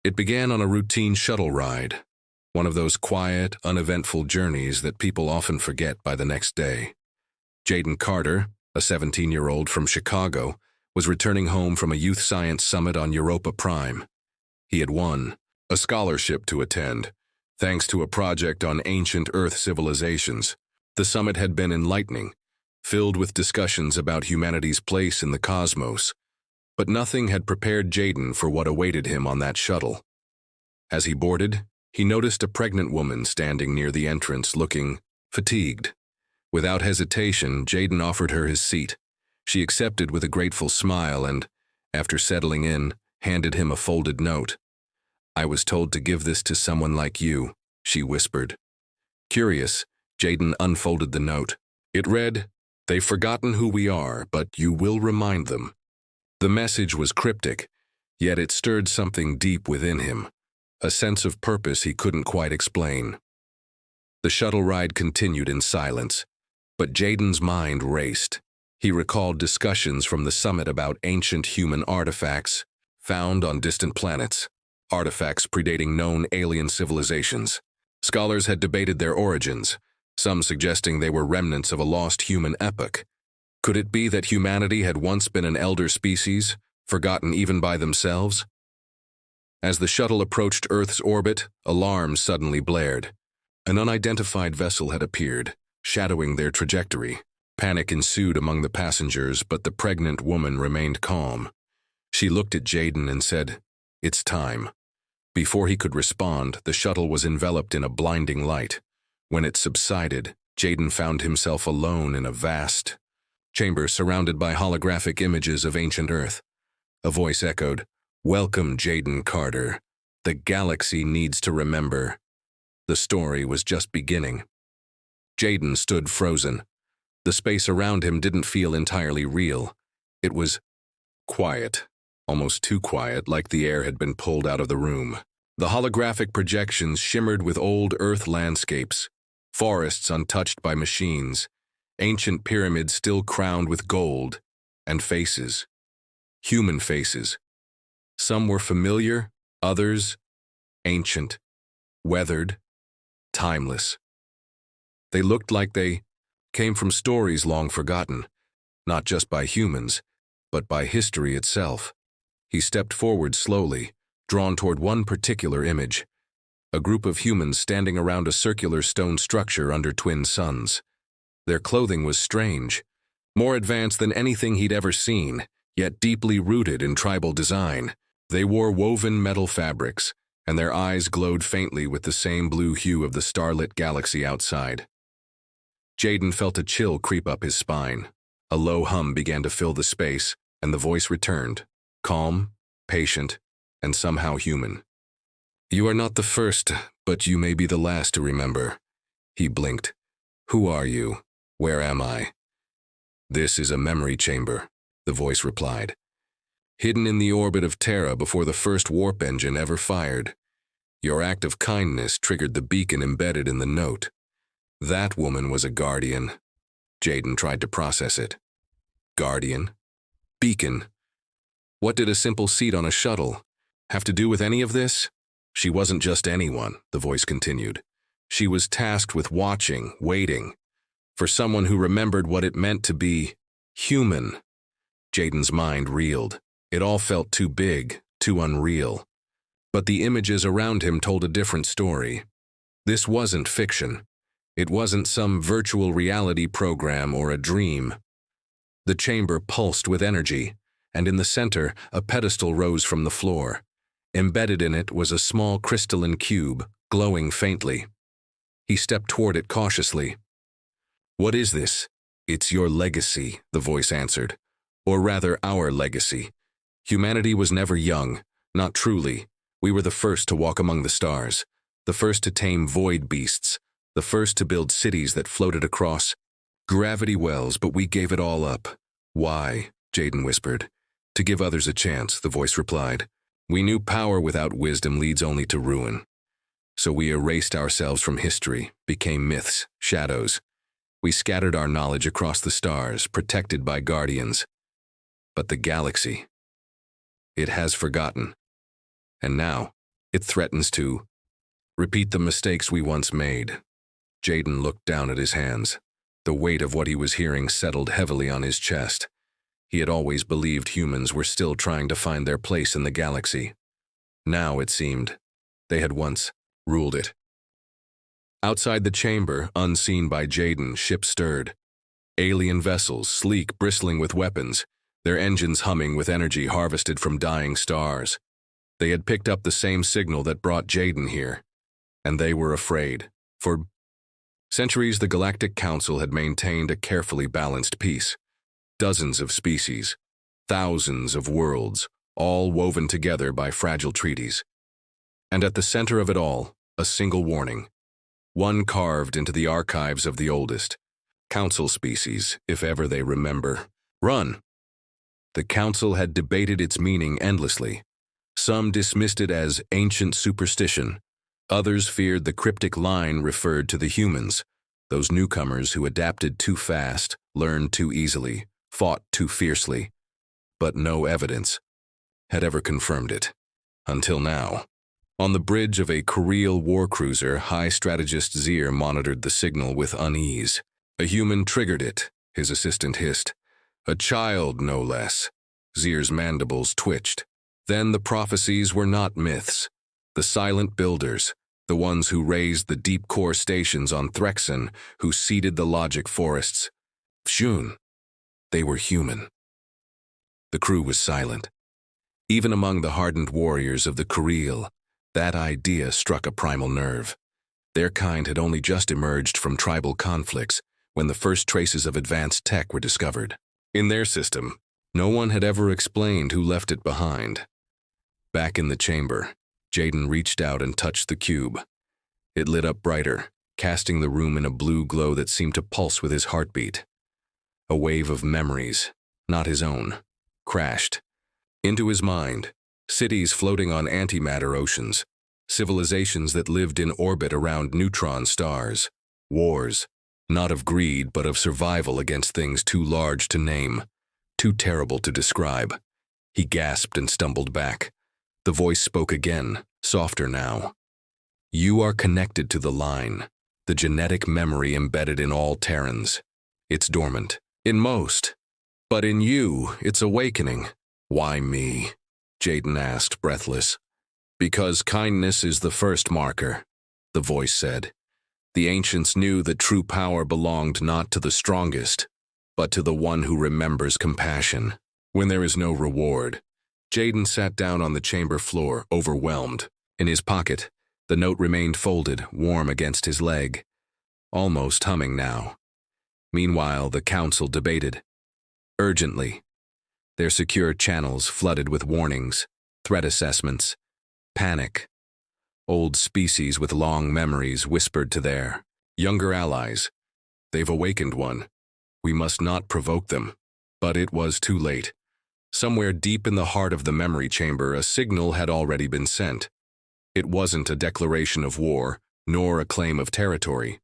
It began on a routine shuttle ride, one of those quiet, uneventful journeys that people often forget by the next day. Jaden Carter, a 17-year-old from Chicago, was returning home from a youth science summit on Europa Prime. He had won a scholarship to attend, thanks to a project on ancient Earth civilizations. The summit had been enlightening, filled with discussions about humanity's place in the cosmos, but nothing had prepared Jaden for what awaited him on that shuttle. As he boarded, he noticed a pregnant woman standing near the entrance looking fatigued. Without hesitation, Jaden offered her his seat. She accepted with a grateful smile and, after settling in, handed him a folded note. "I was told to give this to someone like you," she whispered. Curious, Jaden unfolded the note. It read, "They've forgotten who we are, but you will remind them." The message was cryptic, yet it stirred something deep within him, a sense of purpose he couldn't quite explain. The shuttle ride continued in silence, but Jaden's mind raced. He recalled discussions from the summit about ancient human artifacts found on distant planets, artifacts predating known alien civilizations. Scholars had debated their origins, some suggesting they were remnants of a lost human epoch. Could it be that humanity had once been an elder species, forgotten even by themselves? As the shuttle approached Earth's orbit, alarms suddenly blared. An unidentified vessel had appeared, shadowing their trajectory. Panic ensued among the passengers, but the pregnant woman remained calm. She looked at Jaden and said, "It's time." Before he could respond, the shuttle was enveloped in a blinding light. When it subsided, Jaden found himself alone in a vast chamber surrounded by holographic images of ancient Earth. A voice echoed, "Welcome, Jaden Carter. The galaxy needs to remember." The story was just beginning. Jaden stood frozen. The space around him didn't feel entirely real. It was quiet, almost too quiet, like the air had been pulled out of the room. The holographic projections shimmered with old Earth landscapes, forests untouched by machines, ancient pyramids still crowned with gold, and faces. Human faces. Some were familiar, others ancient, weathered, timeless. They looked like they came from stories long forgotten, not just by humans, but by history itself. He stepped forward slowly, drawn toward one particular image, a group of humans standing around a circular stone structure under twin suns. Their clothing was strange, more advanced than anything he'd ever seen, yet deeply rooted in tribal design. They wore woven metal fabrics, and their eyes glowed faintly with the same blue hue of the starlit galaxy outside. Jaden felt a chill creep up his spine. A low hum began to fill the space, and the voice returned, calm, patient, and somehow human. "You are not the first, but you may be the last to remember." He blinked. "Who are you? Where am I?" "This is a memory chamber," the voice replied. "Hidden in the orbit of Terra before the first warp engine ever fired. Your act of kindness triggered the beacon embedded in the note. That woman was a guardian." Jaden tried to process it. Guardian? Beacon? What did a simple seat on a shuttle have to do with any of this? "She wasn't just anyone," the voice continued. "She was tasked with watching, waiting, for someone who remembered what it meant to be human." Jaden's mind reeled. It all felt too big, too unreal. But the images around him told a different story. This wasn't fiction. It wasn't some virtual reality program or a dream. The chamber pulsed with energy, and in the center, a pedestal rose from the floor. Embedded in it was a small crystalline cube, glowing faintly. He stepped toward it cautiously. "What is this?" "It's your legacy," the voice answered. "Or rather, our legacy. Humanity was never young, not truly. We were the first to walk among the stars, the first to tame void beasts, the first to build cities that floated across gravity wells, but we gave it all up." "Why?" Jaden whispered. "To give others a chance," the voice replied. "We knew power without wisdom leads only to ruin. So we erased ourselves from history, became myths, shadows. We scattered our knowledge across the stars, protected by guardians. But the galaxy, it has forgotten. And now, It threatens to repeat the mistakes we once made. Jaden looked down at his hands. The weight of what he was hearing settled heavily on his chest. He had always believed humans were still trying to find their place in the galaxy. Now, it seemed, they had once ruled it. Outside the chamber, unseen by Jaden, ships stirred. Alien vessels, sleek, bristling with weapons, their engines humming with energy harvested from dying stars. They had picked up the same signal that brought Jaden here, and they were afraid. For centuries, the Galactic Council had maintained a carefully balanced peace. Dozens of species, thousands of worlds, all woven together by fragile treaties. And at the center of it all, a single warning. One carved into the archives of the oldest Council species, if ever they remember. Run! The Council had debated its meaning endlessly. Some dismissed it as ancient superstition. Others feared the cryptic line referred to the humans, those newcomers who adapted too fast, learned too easily, fought too fiercely. But no evidence had ever confirmed it. Until now. On the bridge of a Coreel warcruiser, High Strategist Zir monitored the signal with unease. A human triggered it, his assistant hissed. A child, no less. Zir's mandibles twitched. Then the prophecies were not myths. The silent builders, the ones who raised the deep core stations on Threxen, who seeded the logic forests. Fshun. They were human. The crew was silent. Even among the hardened warriors of the Coreel, that idea struck a primal nerve. Their kind had only just emerged from tribal conflicts when the first traces of advanced tech were discovered. In their system, no one had ever explained who left it behind. Back in the chamber, Jaden reached out and touched the cube. It lit up brighter, casting the room in a blue glow that seemed to pulse with his heartbeat. A wave of memories, not his own, crashed into his mind. Cities floating on antimatter oceans, civilizations that lived in orbit around neutron stars, wars, not of greed but of survival against things too large to name, too terrible to describe. He gasped and stumbled back. The voice spoke again, softer now. You are connected to the line, the genetic memory embedded in all Terrans. It's dormant, in most, but in you, it's awakening. Why me? Jaden asked, breathless. Because kindness is the first marker, the voice said. The ancients knew that true power belonged not to the strongest, but to the one who remembers compassion. When there is no reward, Jaden sat down on the chamber floor, overwhelmed. In his pocket, the note remained folded, warm against his leg, almost humming now. Meanwhile, the council debated. Urgently. Their secure channels flooded with warnings, threat assessments, panic. Old species with long memories whispered to their younger allies. They've awakened one. We must not provoke them. But it was too late. Somewhere deep in the heart of the memory chamber, a signal had already been sent. It wasn't a declaration of war, nor a claim of territory.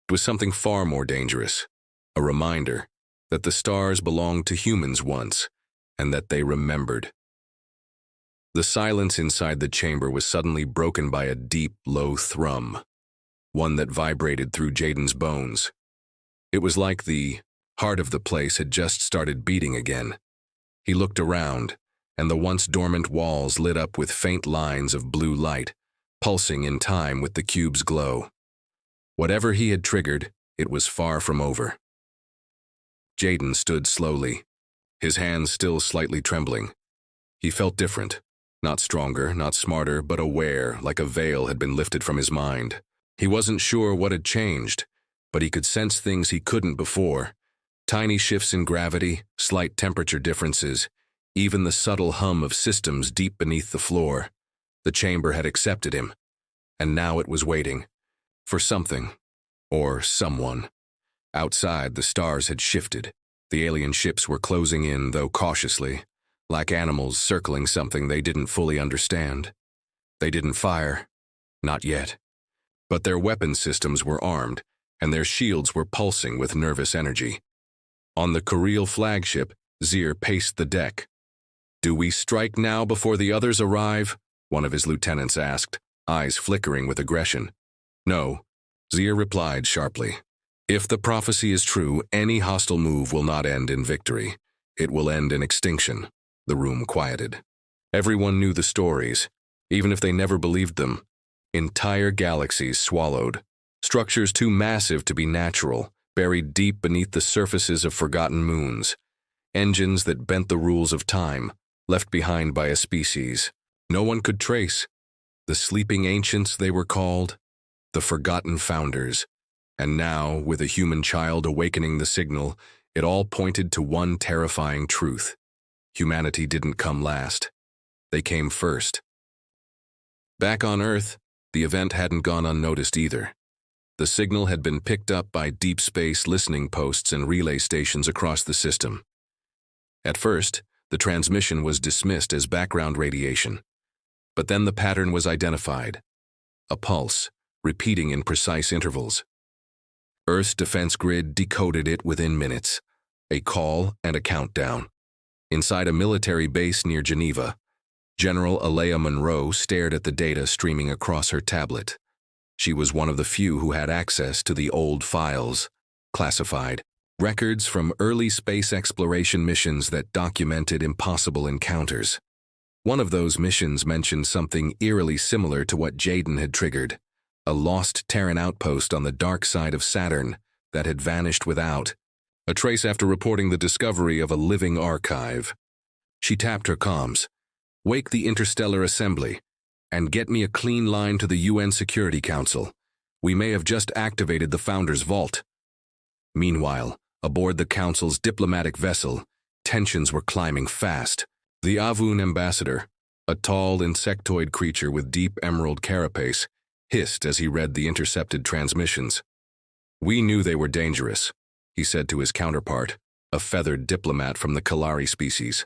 It was something far more dangerous. A reminder that the stars belonged to humans once, and that they remembered. The silence inside the chamber was suddenly broken by a deep, low thrum, one that vibrated through Jaden's bones. It was like the heart of the place had just started beating again. He looked around, and the once dormant walls lit up with faint lines of blue light, pulsing in time with the cube's glow. Whatever he had triggered, it was far from over. Jaden stood slowly, his hands still slightly trembling. He felt different, not stronger, not smarter, but aware, like a veil had been lifted from his mind. He wasn't sure what had changed, but he could sense things he couldn't before. Tiny shifts in gravity, slight temperature differences, even the subtle hum of systems deep beneath the floor. The chamber had accepted him, and now it was waiting for something, or someone. Outside, the stars had shifted. The alien ships were closing in, though cautiously, like animals circling something they didn't fully understand. They didn't fire, not yet. But their weapon systems were armed, and their shields were pulsing with nervous energy. On the Coreel flagship, Zir paced the deck. Do we strike now before the others arrive? one of his lieutenants asked, eyes flickering with aggression. No, Zia replied sharply. If the prophecy is true, any hostile move will not end in victory. It will end in extinction. The room quieted. Everyone knew the stories, even if they never believed them. Entire galaxies swallowed. Structures too massive to be natural, buried deep beneath the surfaces of forgotten moons. Engines that bent the rules of time, left behind by a species no one could trace. The sleeping ancients, they were called. The forgotten founders. And now, with a human child awakening the signal, it all pointed to one terrifying truth. Humanity didn't come last. They came first. Back on Earth, the event hadn't gone unnoticed either. The signal had been picked up by deep space listening posts and relay stations across the system. At first, the transmission was dismissed as background radiation. But then the pattern was identified. A pulse, repeating in precise intervals. Earth's defense grid decoded it within minutes. A call and a countdown. Inside a military base near Geneva, General Alea Monroe stared at the data streaming across her tablet. She was one of the few who had access to the old files, classified, records from early space exploration missions that documented impossible encounters. One of those missions mentioned something eerily similar to what Jayden had triggered, a lost Terran outpost on the dark side of Saturn that had vanished without a trace after reporting the discovery of a living archive. She tapped her comms. Wake the Interstellar Assembly and get me a clean line to the UN Security Council. We may have just activated the Founder's vault. Meanwhile, aboard the Council's diplomatic vessel, tensions were climbing fast. The Avun ambassador, a tall insectoid creature with deep emerald carapace, hissed as he read the intercepted transmissions. We knew they were dangerous, he said to his counterpart, a feathered diplomat from the Kalari species.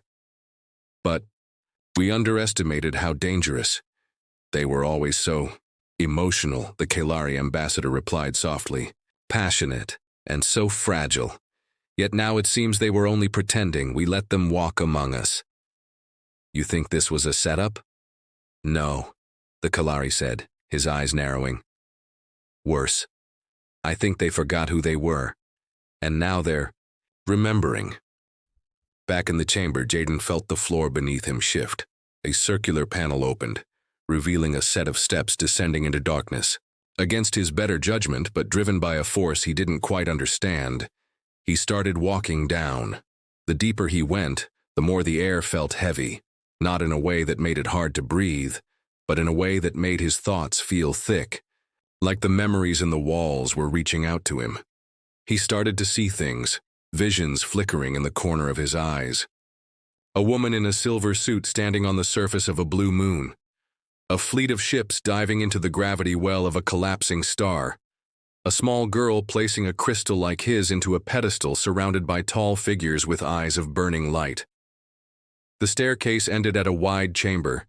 But we underestimated how dangerous. They were always so emotional, the Kalari ambassador replied softly, passionate, and so fragile. Yet now it seems they were only pretending. We let them walk among us. You think this was a setup? No, the Kalari said, his eyes narrowing. Worse. I think they forgot who they were. And now they're remembering. Back in the chamber, Jayden felt the floor beneath him shift. A circular panel opened, revealing a set of steps descending into darkness. Against his better judgment, but driven by a force he didn't quite understand, he started walking down. The deeper he went, the more the air felt heavy, not in a way that made it hard to breathe, but in a way that made his thoughts feel thick, like the memories in the walls were reaching out to him. He started to see things, visions flickering in the corner of his eyes. A woman in a silver suit standing on the surface of a blue moon. A fleet of ships diving into the gravity well of a collapsing star. A small girl placing a crystal like his into a pedestal surrounded by tall figures with eyes of burning light. The staircase ended at a wide chamber,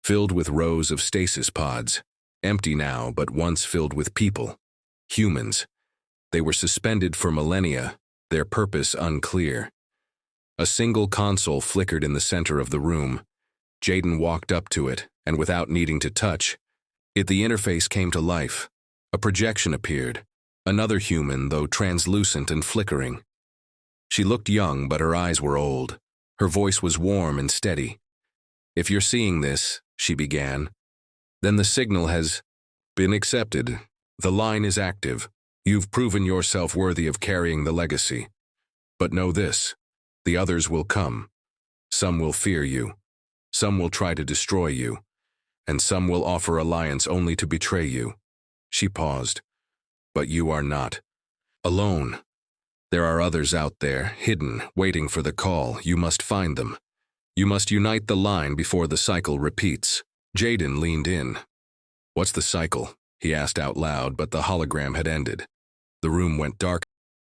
filled with rows of stasis pods, empty now but once filled with people, humans. They were suspended for millennia, their purpose unclear. A single console flickered in the center of the room. Jayden walked up to it, and without needing to touch it, the interface came to life. A projection appeared, another human, though translucent and flickering. She looked young, but her eyes were old. Her voice was warm and steady. If you're seeing this, she began, then the signal has been accepted. The line is active. You've proven yourself worthy of carrying the legacy. But know this, the others will come. Some will fear you. Some will try to destroy you. And some will offer alliance only to betray you. She paused. But you are not alone. There are others out there, hidden, waiting for the call. You must find them. You must unite the line before the cycle repeats. Jayden leaned in. What's the cycle? He asked out loud, but the hologram had ended. The room went dark.